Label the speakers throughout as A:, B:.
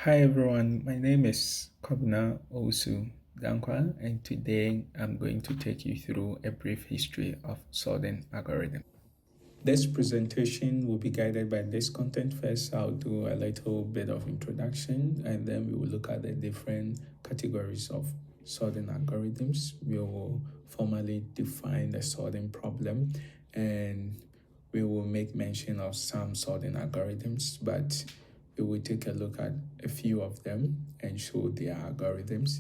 A: Hi everyone, my name is Kobna Osu Dankwa, and today I'm going to take you through a brief history of sorting algorithm. This presentation will be guided by this content. First, I'll do a little bit of introduction, and then we will look at the different categories of sorting algorithms. We will formally define the sorting problem, and we will make mention of some sorting algorithms, but we will take a look at a few of them and show their algorithms,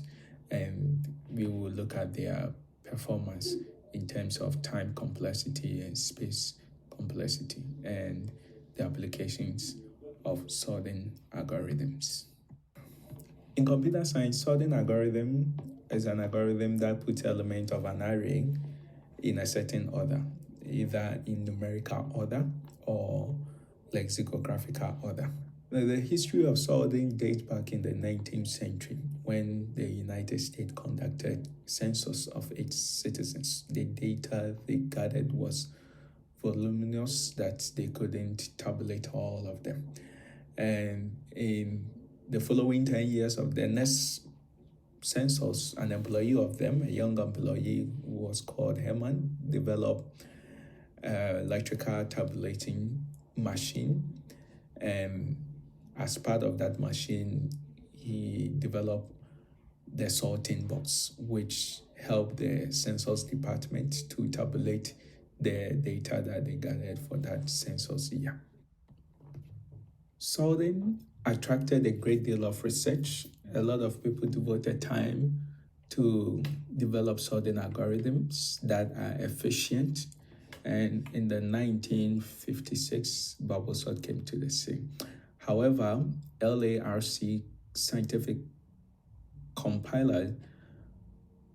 A: and we will look at their performance in terms of time complexity and space complexity and the applications of sorting algorithms. In computer science, sorting algorithm is an algorithm that puts elements of an array in a certain order, either in numerical order or lexicographical order. Now, the history of sorting dates back in the 19th century when the United States conducted census of its citizens. The data they gathered was voluminous that they couldn't tabulate all of them. And in the following 10 years of the next census, an employee of them, a young employee who was called Herman, developed an electrical tabulating machine. And as part of that machine, he developed the sorting box, which helped the census department to tabulate the data that they gathered for that census year. Sorting attracted a great deal of research. A lot of people devoted time to develop sorting algorithms that are efficient. And in the 1956, bubble sort came to the scene. However, LARC scientific compiler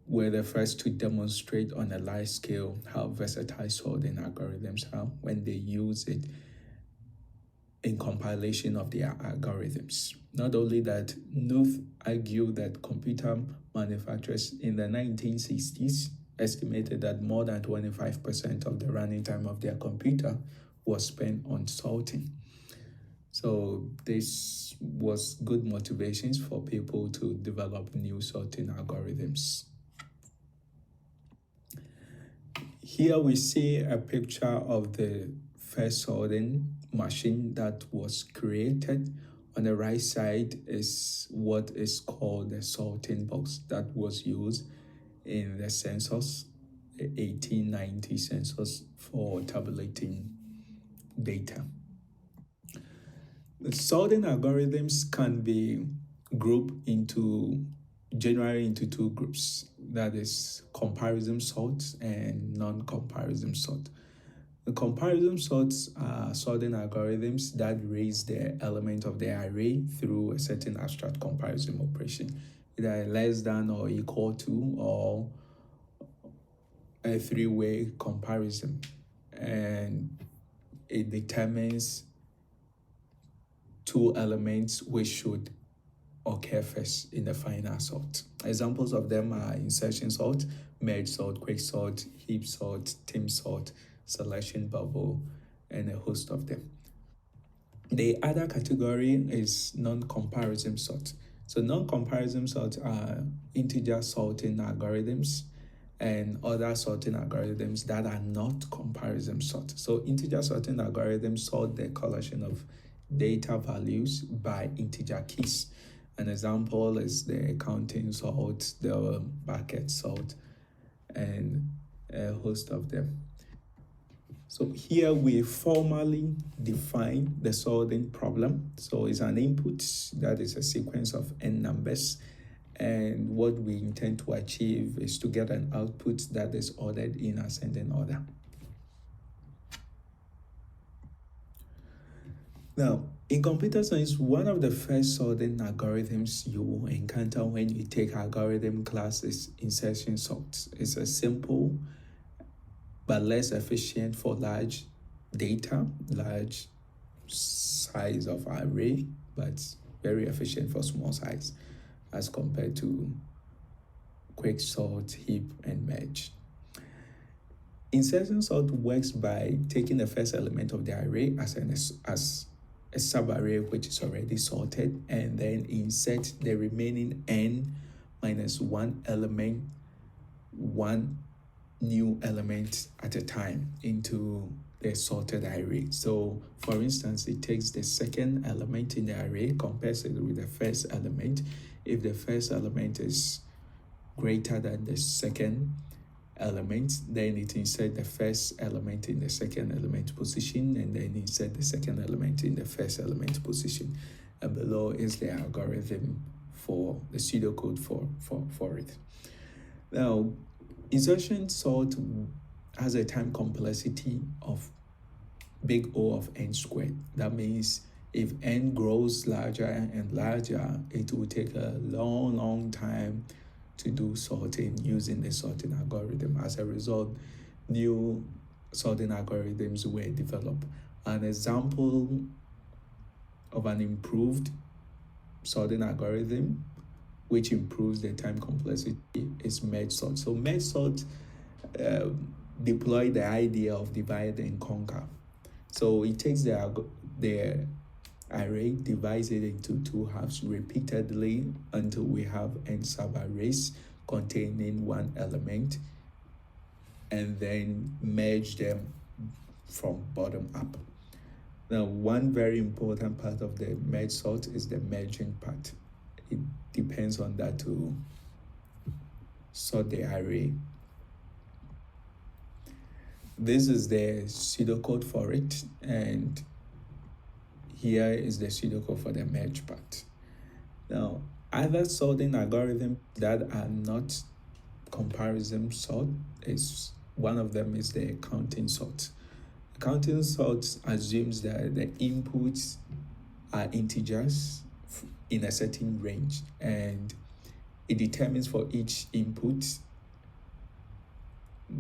A: were the first to demonstrate on a large scale how versatile sorting algorithms are when they use it in compilation of their algorithms. Not only that, Knuth argued that computer manufacturers in the 1960s estimated that more than 25% of the running time of their computer was spent on sorting. So this was good motivations for people to develop new sorting algorithms. Here we see a picture of the first sorting machine that was created. On the right side is what is called the sorting box that was used in the census, the 1890 census, for tabulating data. The sorting algorithms can be grouped generally into two groups, that is comparison sorts and non-comparison sort. The comparison sorts are sorting algorithms that raise the element of the array through a certain abstract comparison operation, either less than or equal to or a three-way comparison. And it determines two elements which should occur first in the final sort. Examples of them are insertion sort, merge sort, quick sort, heap sort, team sort, selection bubble, and a host of them. The other category is non-comparison sort. So non-comparison sorts are integer sorting algorithms and other sorting algorithms that are not comparison sort. So integer sorting algorithms sort the collection of data values by integer keys. An example is the counting sort, the bucket sort, and a host of them. So here we formally define the sorting problem. So it's an input that is a sequence of n numbers. And what we intend to achieve is to get an output that is ordered in ascending order. Now, in computer science, one of the first sorting algorithms you will encounter when you take algorithm class is insertion sort. It's a simple but less efficient for large data, large size of array, but very efficient for small size as compared to quick sort, heap, and merge. Insertion sort works by taking the first element of the array as a subarray which is already sorted, and then insert the remaining n minus one element, one new element at a time into the sorted array. So for instance, it takes the second element in the array, compares it with the first element. If the first element is greater than the second element, then it insert the first element in the second element position, and then insert the second element in the first element position. And below is the algorithm for the pseudocode for it. Now, insertion sort has a time complexity of big O of n squared. That means if n grows larger and larger, it will take a long time to do sorting using the sorting algorithm. As a result, new sorting algorithms were developed. An example of an improved sorting algorithm which improves the time complexity is merge sort. So merge sort deploy the idea of divide and conquer. So it takes the array, divides it into two halves repeatedly until we have n subarrays containing one element, and then merge them from bottom up. Now, one very important part of the merge sort is the merging part. It depends on that to sort the array. This is the pseudocode for it, and here is the pseudocode for the merge part. Now, other sorting algorithms that are not comparison sort is one of them is the counting sort. Counting sort assumes that the inputs are integers in a certain range, and it determines for each input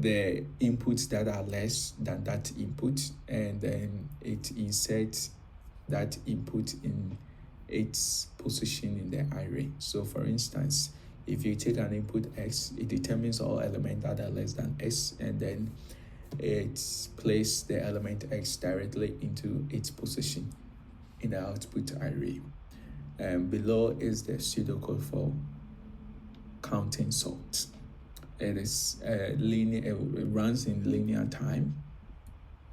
A: the inputs that are less than that input, and then it inserts that input in its position in the array. So for instance, if you take an input x, it determines all elements that are less than x, and then it places the element x directly into its position in the output array. And below is the pseudocode for counting sort. It is linear. It runs in linear time.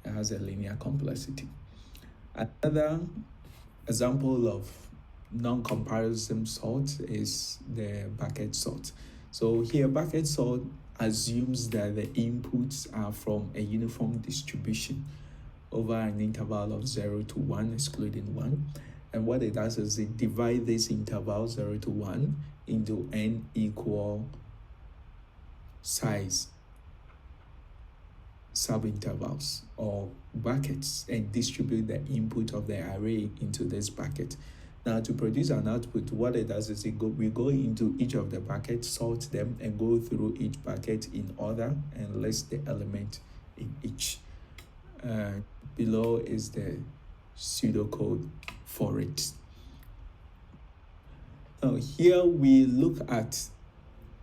A: It has a linear complexity. Another example of non-comparison sort is the bucket sort. So here, bucket sort assumes that the inputs are from a uniform distribution over an interval of 0 to 1, excluding 1. And what it does is it divides this interval 0 to 1 into n equal size subintervals or buckets, and distribute the input of the array into this bucket. Now, to produce an output, what it does is we go into each of the buckets, sort them, and go through each bucket in order and list the element in each. Below is the pseudocode for it. Now, here we look at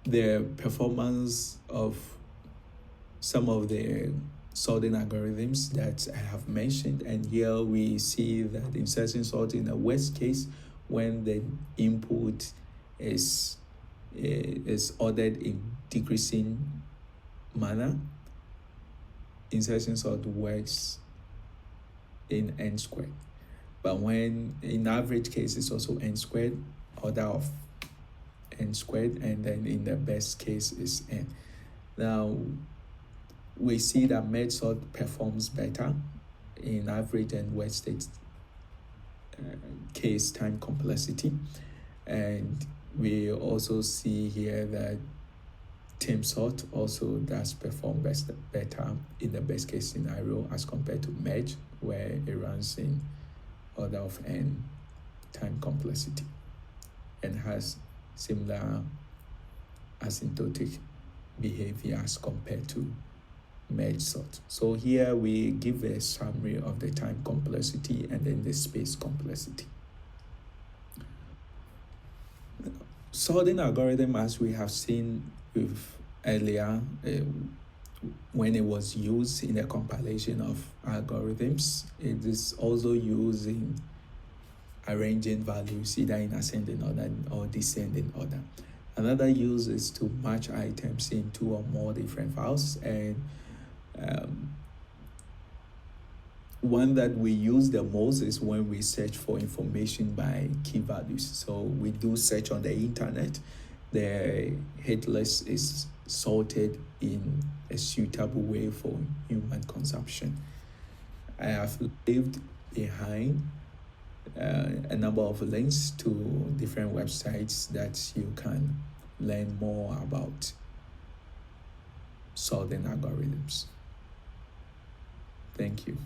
A: the performance of some of the sorting algorithms that I have mentioned, and here we see that insertion sort in the worst case, when the input is ordered in decreasing manner, insertion sort works in n squared. But when in average case it's also n squared, order of n squared, and then in the best case is n. Now, we see that merge sort performs better in average and worst state case time complexity, and we also see here that team sort also does perform better in the best case scenario as compared to merge, where it runs in order of n time complexity and has similar asymptotic behavior as compared to merge sort. So here we give a summary of the time complexity and then the space complexity. Sorting algorithm, as we have seen with earlier, when it was used in the compilation of algorithms, it is also used in arranging values either in ascending order or descending order. Another use is to match items in two or more different files, and one that we use the most is when we search for information by key values. So we do search on the internet. The hit list is sorted in a suitable way for human consumption. I have left behind a number of links to different websites that you can learn more about sorting algorithms. Thank you.